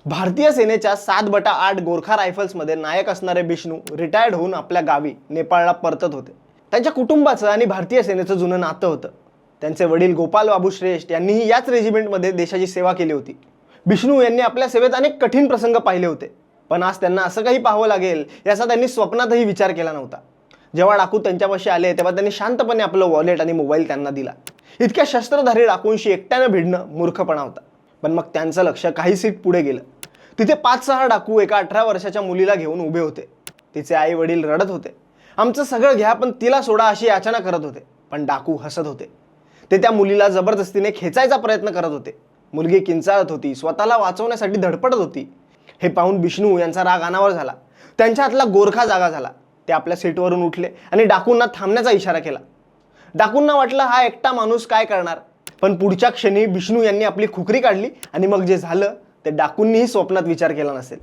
भारतीय सेनेच्या 7/8 गोरखा रायफल्समध्ये नायक असणारे बिष्णू रिटायर्ड होऊन आपल्या गावी नेपाळला परतत होते. त्यांच्या कुटुंबाचं आणि भारतीय सेनेचं जुनं नातं होतं. त्यांचे वडील गोपाल बाबू श्रेष्ठ यांनीही याच रेजिमेंटमध्ये देशाची सेवा केली होती. बिष्णू यांनी आपल्या सेवेत अनेक कठीण प्रसंग पाहिले होते, पण आज त्यांना असं काही पाहावं लागेल याचा त्यांनी स्वप्नातही विचार केला नव्हता. जेव्हा डाकू त्यांच्यापाशी आले तेव्हा त्यांनी शांतपणे आपलं वॉलेट आणि मोबाईल त्यांना दिला. इतक्या शस्त्रधारी डाकूंशी एकट्यानं भिडणं मूर्खपणा होता. पण मग त्यांचं लक्ष काही सीट पुढे गेलं. तिथे 5-6 डाकू एका 18 वर्षाच्या मुलीला घेऊन उभे होते. तिचे आई वडील रडत होते. आमचं सगळं घ्या पण तिला सोडा अशी याचना करत होते. पण डाकू हसत होते. ते त्या मुलीला जबरदस्तीने खेचायचा प्रयत्न करत होते. मुलगी किंचाळत होती, स्वतःला वाचवण्यासाठी धडपडत होती. हे पाहून बिष्णू यांचा राग अनावर झाला. त्यांच्या हातला गोरखा जागा झाला. ते आपल्या सीटवरून उठले आणि डाकूंना थांबण्याचा इशारा केला. डाकूंना वाटलं हा एकटा माणूस काय करणार, पण पुढच्या क्षणी बिष्णू यांनी आपली खुखरी काढली आणि मग जे झालं ते डाकूंनीही स्वप्नात विचार केला नसेल.